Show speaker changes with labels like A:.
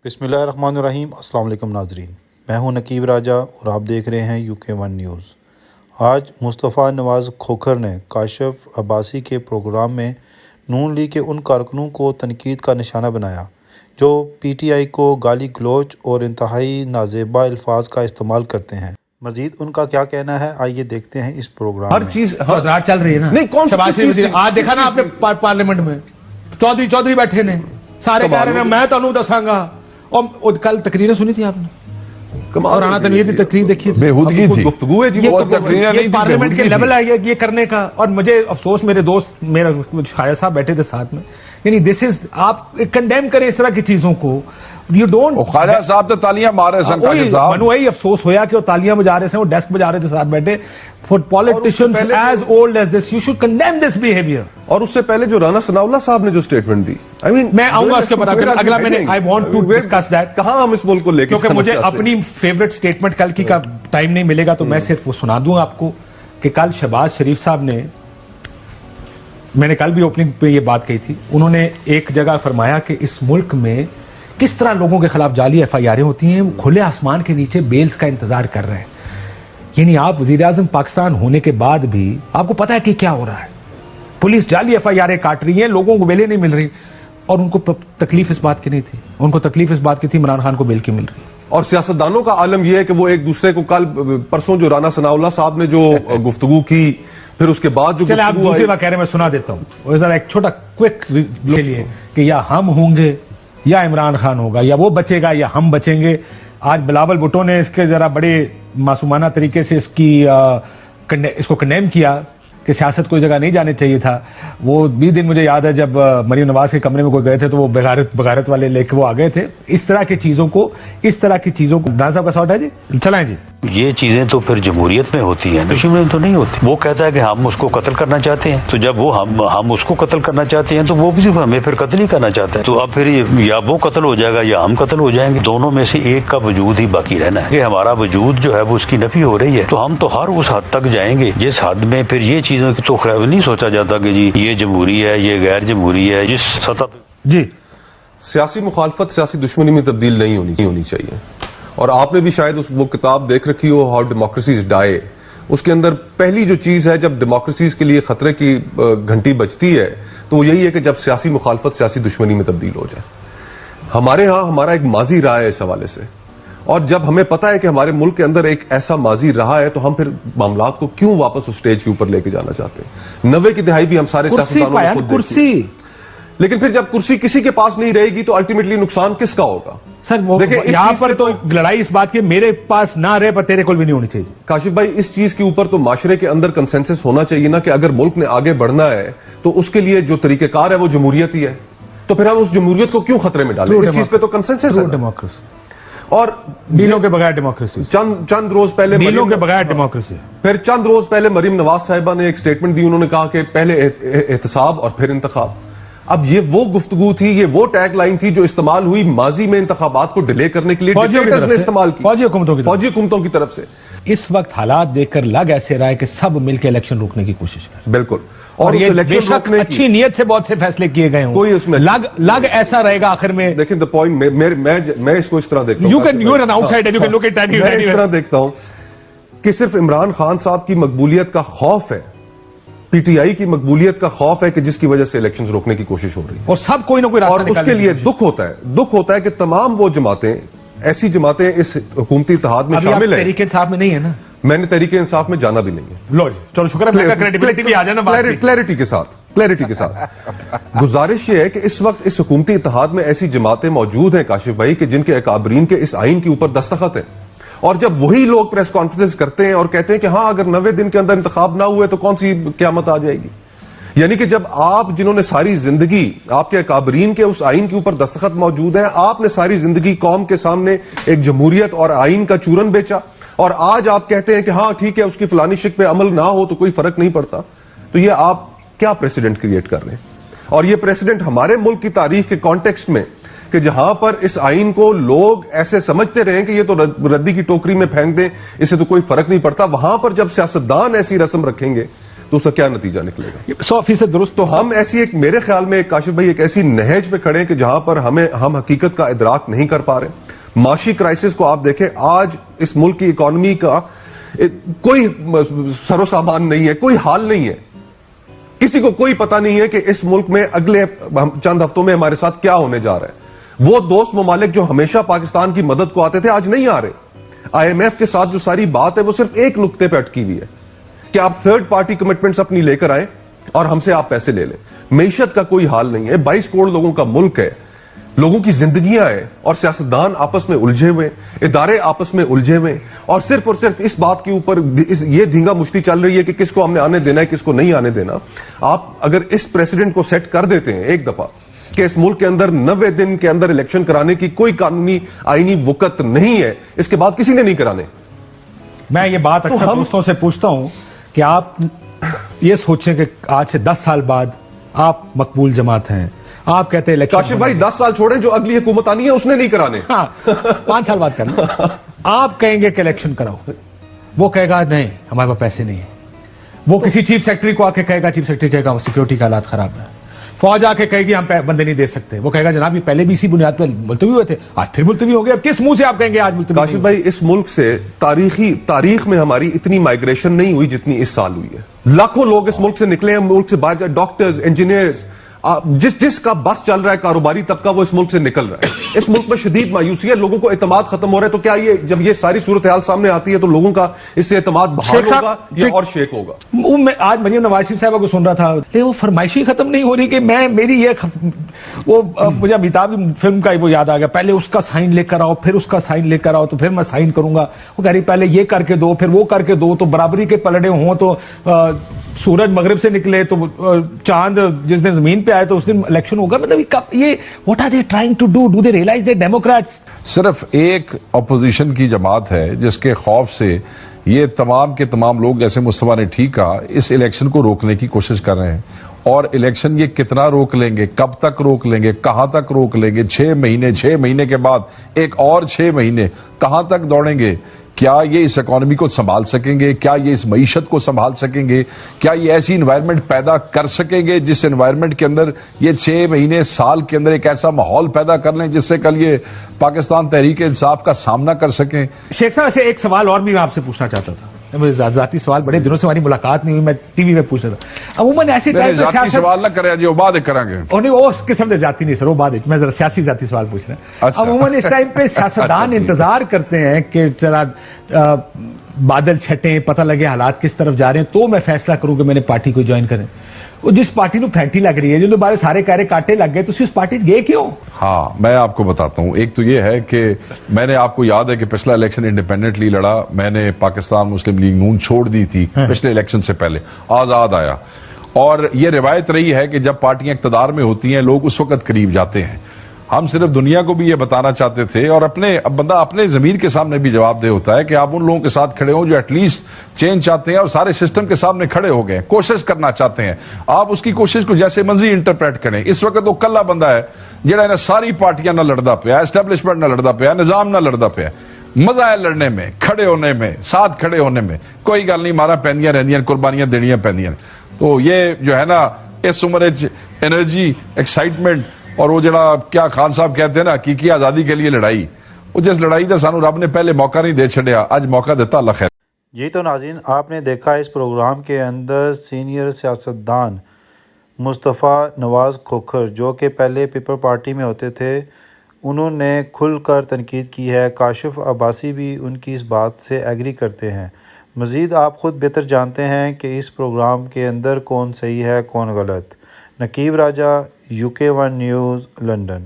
A: बिस्मिल्लाहिर्रहमानिर्रहीम। अस्सलाम वालेकुम नाजरीन, मैं हूं नकीब राजा और आप देख रहे हैं UK1 न्यूज़। आज मुस्तफ़ा नवाज़ खोखर ने काशिफ अब्बासी के प्रोग्राम में नून लीग के उन कारकुनों को तनकीद का निशाना बनाया जो PTI को गाली गलौज और इंतहाई नाजेबा अल्फाज का इस्तेमाल करते हैं। मजीद उनका क्या कहना है, आइए देखते हैं इस प्रोग्राम
B: हर
A: में।
B: चीज
C: रात चल रही है ना।
B: नहीं, कौन सी चीज की?
C: आज देखा ना आपने पार्लियामेंट में चौधरी बैठे ने, सारे कह रहे हैं मैं तो दसांगा। और कल तकरीरें सुनी थी आपने, और राना तनवीर की तकरीर देखी थी,
B: बेहूदगी थी, गुफ्तगू है जी।
C: ये पार्लियामेंट के लेवल है ये करने का। और मुझे अफसोस, मेरे दोस्त मेरा शायर साहब बैठे थे साथ में, यानी दिस इज, आप कंडेम करें इस तरह की चीजों को। यू डोंट,
D: ख्वाजा साहब तो तालियां मार रहे सन,
C: मनु यही अफसोस होया कि वो तालियां बजा रहे थे, वो डेस्क बजा रहे थे साथ बैठे। For politicians as old as this, you should condemn this behaviour.
B: और उससे पहले जो राना सनाउल्लाह साहब ने जो स्टेटमेंट दी, आई मीन,
C: मैं आऊंगा उसके बाद अगला, मैंने I want to discuss that.
B: कहां हम इस मुल्क को लेकर,
C: क्योंकि मुझे अपनी फेवरेट स्टेटमेंट कल की का टाइम नहीं मिलेगा, तो मैं सिर्फ वो सुना दूंगा आपको कि कल शहबाज शरीफ साहब ने, मैंने कल भी ओपनिंग पे ये बात कही थी, उन्होंने एक जगह फरमाया कि इस मुल्क में किस तरह लोगों के खिलाफ जाली FIR होती हैं, वो खुले आसमान के नीचे बेल्स का इंतजार कर रहे हैं। यानी आप वजीर आजम पाकिस्तान होने के बाद भी आपको पता है कि क्या हो रहा है। पुलिस जाली FIR काट रही है, लोगों को बेलें नहीं मिल रही, और उनको तकलीफ इस बात की नहीं थी, उनको तकलीफ इस बात की थी इमरान खान को बेल क्यों मिल रही।
B: और सियासतदानों का आलम यह है कि वो एक दूसरे को, कल परसों जो राना सनाउल्लाह साहब ने जो गुफ्तगू की, फिर उसके बाद जो
C: आप दूसरी बात कह रहे हैं, मैं सुना देता हूं जरा एक छोटा क्विक के लिए, कि या हम होंगे या इमरान खान होगा, या वो बचेगा या हम बचेंगे। आज बिलावल भुट्टो ने इसके जरा बड़े मासूमाना तरीके से इसको कंडेम किया कि सियासत कोई जगह नहीं जाने चाहिए था। वो 20 दिन मुझे याद है जब मरीम नवाज के कमरे में कोई गए थे तो वो बगारत वाले लेके वो आ गए थे। इस तरह की चीजों को डांस साहब का शॉट है जी, चलाएं जी।
E: ये चीजें तो फिर जमहूरियत में होती हैं, दुश्मनी में तो नहीं होती। वो कहता है कि हम उसको कत्ल करना चाहते हैं, तो जब वो हम उसको कत्ल करना चाहते हैं तो वो भी हमें फिर कत्ल ही करना चाहता है। तो अब फिर या वो कत्ल हो जाएगा या हम कत्ल हो जाएंगे, दोनों में से एक का वजूद ही बाकी रहना है। कि हमारा वजूद जो है वो उसकी नफी हो रही है, तो हम तो हर उस हद तक जाएंगे जिस हद में फिर ये चीजों की तो खैर नहीं सोचा जाता कि जी ये जमहूरी है, ये गैर जमहूरी है। जिस सतह
C: जी
B: सियासी मुखालफत सियासी दुश्मनी में तब्दील नहीं होनी चाहिए। और आपने भी शायद वो किताब देख रखी हो, हाउ डेमोक्रेसीज डाई। उसके अंदर पहली जो चीज है, जब डेमोक्रेसीज के लिए खतरे की घंटी बजती है, तो वो यही है कि जब सियासी मुखालफत सियासी दुश्मनी में तब्दील हो जाए। हमारे यहाँ हमारा एक माजी रहा है इस हवाले से, और जब हमें पता है कि हमारे मुल्क के अंदर एक ऐसा माजी रहा है, तो हम फिर मामलात को क्यों वापस उस स्टेज के ऊपर लेके जाना चाहते हैं। 90 की दिहाई भी हम सारे सियासतदानों को खुद
C: कुर्सी,
B: लेकिन फिर जब कुर्सी किसी के पास नहीं रहेगी तो अल्टीमेटली नुकसान किसका होगा।
C: सर देखिए, यहां पर तो लड़ाई इस बात की, मेरे पास ना रहे पर तेरे को भी नहीं होनी चाहिए।
B: काशिफ भाई, इस चीज के ऊपर तो माशरे के अंदर कंसेंसस होना चाहिए ना, कि अगर मुल्क ने आगे बढ़ना है तो उसके लिए जो तरीकेकार है वो जमहूरियत ही है, तो फिर हम उस जमहूरियत को क्यों खतरे में डालें। इस चीज पे तो कंसेंसस है।
C: डेमोक्रेसी
B: और
C: डीलों के बगैर डेमोक्रेसी,
B: चंद रोज पहले
C: डीलों के बगैर डेमोक्रेसी।
B: फिर चंद रोज पहले मरीम नवाज साहिबा ने एक स्टेटमेंट दी, उन्होंने कहा कि पहले एहतसाब और फिर इंतखाब। अब ये वो गुफ्तगू थी, ये वो टैग लाइन थी जो इस्तेमाल हुई माजी में इंतखाबात को डिले करने के लिए डिक्टेटर्स ने इस्तेमाल की, फौजी हुकूमतों की तरफ से।
C: इस वक्त हालात देखकर लग ऐसे रहा है कि सब मिलकर इलेक्शन रोकने की कोशिश कर।
B: बिल्कुल,
C: और ये बेशक अच्छी नीयत से बहुत से फैसले किए गए हों,
B: कोई उसमें
C: लग ऐसा रहेगा आखिर में।
B: लेकिन द पॉइंट, मैं इसको इस तरह देखता हूं, मैं इस तरह देखता हूं कि सिर्फ इमरान खान साहब की मकबूलियत का खौफ है, PTI की मकबूलियत का खौफ है कि जिसकी वजह से इलेक्शंस रोकने की कोशिश हो रही है,
C: और सब कोई ना कोई रास्ता,
B: और उसके लिए दुख होता है कि तमाम वो जमातें, ऐसी जमातें इस हुकूमती इत्तेहाद में शामिल है।
C: तहरीक इंसाफ में नहीं है ना,
B: मैंने तहरीक इंसाफ में जाना भी नहीं है।
C: लो चलो, शुक्र है, क्रेडिबिलिटी भी आ जाए ना,
B: क्लैरिटी के साथ गुजारिश ये है कि इस वक्त इस हुकूमती इत्तेहाद में ऐसी जमातें मौजूद हैं काशिफ भाई, कि जिनके अकाबरीन के इस आइन के ऊपर दस्तखत है, और जब वही लोग प्रेस कॉन्फ्रेंस करते हैं और कहते हैं कि हाँ, अगर 90 दिन के अंदर इंतखाब ना हुए तो कौन सी क़यामत आ जाएगी। यानी कि जब आप, जिन्होंने सारी जिंदगी, आपके अकाबरीन के उस आइन के ऊपर दस्तखत मौजूद है, आपने सारी जिंदगी कौम के सामने एक जमहूरियत और आइन का चूरन बेचा, और आज आप कहते हैं कि हाँ ठीक है, उसकी फलानी शिक पे अमल ना हो तो कोई फर्क नहीं पड़ता, तो ये आप क्या प्रेसिडेंट क्रिएट कर रहे हैं। और ये प्रेसिडेंट हमारे मुल्क की तारीख के कॉन्टेक्स्ट में, कि जहां पर इस आइन को लोग ऐसे समझते रहे कि ये तो रद्दी की टोकरी में फेंक दें, इससे तो कोई फर्क नहीं पड़ता, वहां पर जब सियासतदान ऐसी रस्म रखेंगे تو اس کا کیا نتیجہ نکلے گا؟
C: 100% درست.
B: تو ہم ایسی ایک، میرے خیال میں کاشف بھائی، ایک ایسی نہج پہ کھڑے ہیں کہ جہاں پر ہم حقیقت کا ادراک نہیں کر پا رہے. معاشی کرائسس کو آپ دیکھیں، آج اس ملک کی اکانومی کا کوئی سر و سامان نہیں ہے، کوئی حال نہیں ہے. کسی کو کوئی پتہ نہیں ہے کہ اس ملک میں اگلے چند ہفتوں میں ہمارے ساتھ کیا ہونے جا رہا ہے. وہ دوست ممالک جو ہمیشہ پاکستان کی مدد کو آتے تھے آج نہیں آ رہے. آئی ایم ایف کے ساتھ جو ساری بات ہے وہ صرف ایک نقطے پہ اٹکی ہوئی ہے کہ آپ تھرڈ پارٹی کمٹمنٹس اپنی لے کر آئیں اور ہم سے آپ پیسے لے لیں. معیشت کا کوئی حال نہیں ہے. 22 کروڑ لوگوں کا ملک ہے، لوگوں کی زندگیاں ہیں، اور سیاستدان آپس میں الجھے ہوئے، ادارے آپس میں الجھے ہوئے، اور صرف اس بات کے اوپر یہ دھینگا مشتی چل رہی ہے کہ کس کو ہم نے آنے دینا ہے، کس کو نہیں آنے دینا. آپ اگر اس پریسیڈنٹ کو سیٹ کر دیتے ہیں ایک دفعہ کہ اس ملک کے اندر 90 دن کے اندر الیکشن کرانے کی کوئی قانونی آئینی وقت نہیں ہے، اس کے بعد کسی نے نہیں کرانے.
C: میں یہ بات اکثر دوستوں سے پوچھتا ہوں کہ آپ یہ سوچیں کہ آج سے 10 سال بعد آپ مقبول جماعت ہیں، آپ کہتے ہیں الیکشن.
B: کاشف بھائی 10 سال چھوڑیں، جو اگلی حکومت آنی ہے اس نے نہیں کرانے.
C: ہاں 5 سال بعد کرنا. آپ کہیں گے کہ الیکشن کراؤ، وہ کہے گا نہیں ہمارے پاس پیسے نہیں ہیں. وہ کسی چیف سیکرٹری کو آ کے کہے گا، چیف سیکرٹری کہے گا سیکورٹی کا حالات خراب ہے. فوج آ کے کہے گی ہم بندے نہیں دے سکتے. وہ کہے گا جناب یہ پہلے بھی اسی بنیاد پہ ملتوی ہوئے تھے، آج پھر ملتوی ہو گئے. اب کس منہ سے آپ کہیں گے آج ملتوی؟
B: کاشف بھائی اس ملک سے تاریخ میں ہماری اتنی مائگریشن نہیں ہوئی جتنی اس سال ہوئی ہے. لاکھوں لوگ اس ملک سے نکلے ہیں، ملک سے باہر جائے، ڈاکٹرز، انجینئرز، جس کا بس چل رہا ہے کاروباری طبقہ وہ اس ملک سے نکل رہا ہے. اس ملک میں شدید مایوسی ہے، لوگوں کو اعتماد ختم ہو رہا ہے. تو کیا جب یہ ساری صورتحال سامنے آتی ہے تو لوگوں کا اس سے اعتماد بحال ہوگا یا اور شیک ہوگا؟
C: میں آج مریم نواز شریف صاحبہ کو سن رہا تھا، وہ فرمائشی ختم نہیں ہو رہی کہ میری یہ وہ مجھے امیتابھ فلم کا وہ یاد آ گیا، پہلے اس کا سائن لے کر آؤ، پھر اس کا سائن لے کر آؤ تو پھر میں سائن کروں گا. وہ کہہ رہی پہلے یہ کر کے دو، پھر وہ کر کے دو، تو برابری کے پلڑے ہوں تو سورج مغرب سے نکلے تو چاند جس دن زمین پہ آئے تو اس دن الیکشن ہوگا. مطلب یہ what are they trying to do they realise the Democrats?
D: صرف ایک اپوزیشن کی جماعت ہے جس کے خوف سے یہ تمام کے تمام لوگ، جیسے مصطفیٰ نے ٹھیک کہا، اس الیکشن کو روکنے کی کوشش کر رہے ہیں. اور الیکشن یہ کتنا روک لیں گے، کب تک روک لیں گے، کہاں تک روک لیں گے؟ 6 مہینے کے بعد ایک اور 6 مہینے کہاں تک دوڑیں گے؟ کیا یہ اس اکانومی کو سنبھال سکیں گے؟ کیا یہ اس معیشت کو سنبھال سکیں گے؟ کیا یہ ایسی انوائرمنٹ پیدا کر سکیں گے جس انوائرمنٹ کے اندر یہ 6 مہینے سال کے اندر ایک ایسا ماحول پیدا کر لیں جس سے کل یہ پاکستان تحریک انصاف کا سامنا کر سکیں؟
C: شیخ صاحب سے ایک سوال اور بھی میں آپ سے پوچھنا چاہتا تھا. مجھے ذاتی سوال، بڑے دنوں سے ہماری ملاقات نہیں ہوئی، میں ٹی وی پہ پوچھ رہا تھا. عموماً ایسے ٹائم پہ
D: ذاتی سوال نہ کریں جی، وہ بعد کریں گے.
C: نہیں وہ اس قسم سے ذاتی نہیں سر، وہ بعد میں ذرا سیاسی ذاتی سوال پوچھ رہا ہوں. عموماً اس ٹائم پہ سیاستدان انتظار کرتے ہیں کہ ذرا بادل چھٹیں، پتہ لگے حالات کس طرف جا رہے ہیں تو میں فیصلہ کروں کہ میں نے پارٹی کو جوائن کریں. وہ جس پارٹی نو پھینٹی لگ رہی ہے، جو بارے سارے کہرے کاٹے لگ گئے، تو اس پارٹی گئے کیوں؟
D: ہاں میں آپ کو بتاتا ہوں. ایک تو یہ ہے کہ میں نے، آپ کو یاد ہے کہ پچھلا الیکشن انڈیپینڈنٹلی لڑا، میں نے پاکستان مسلم لیگ نون چھوڑ دی تھی پچھلے الیکشن سے پہلے، آزاد آیا. اور یہ روایت رہی ہے کہ جب پارٹیاں اقتدار میں ہوتی ہیں لوگ اس وقت قریب جاتے ہیں. ہم صرف دنیا کو بھی یہ بتانا چاہتے تھے، اور بندہ اپنے ضمیر کے سامنے بھی جواب دہ ہوتا ہے کہ آپ ان لوگوں کے ساتھ کھڑے ہوں جو ایٹ لیسٹ چینج چاہتے ہیں اور سارے سسٹم کے سامنے کھڑے ہو گئے، کوشش کرنا چاہتے ہیں. آپ اس کی کوشش کو جیسے منظی انٹرپریٹ کریں. اس وقت وہ کلا بندہ ہے جہاں نے ساری پارٹیاں نہ لڑدا پیا، اسٹیبلشمنٹ نہ لڑدا پیا، نظام نہ لڑدا پیا. مزہ ہے لڑنے میں، کھڑے ہونے میں، ساتھ کھڑے ہونے میں. کوئی گل نہیں، مارا پہندیاں رہندیاں، قربانیاں دینیاں پہندیاں. تو یہ جو ہے نا اس عمر انرجی، ایکسائٹمنٹ، اور وہ جڑا کیا خان صاحب کہتے ہیں نا حقیقی آزادی کے لیے لڑائی، وہ جس لڑائی کا سانو رب نے پہلے موقع نہیں دے چھڑیا، آج موقع دیتا، اللہ خیر.
A: جی تو ناظرین، آپ نے دیکھا اس پروگرام کے اندر سینئر سیاستدان مصطفیٰ نواز کھوکھر، جو کہ پہلے پیپل پارٹی میں ہوتے تھے، انہوں نے کھل کر تنقید کی ہے. کاشف عباسی بھی ان کی اس بات سے ایگری کرتے ہیں. مزید آپ خود بہتر جانتے ہیں کہ اس پروگرام کے اندر کون صحیح ہے کون غلط. نقیب راجہ، UK1 نیوز، لندن.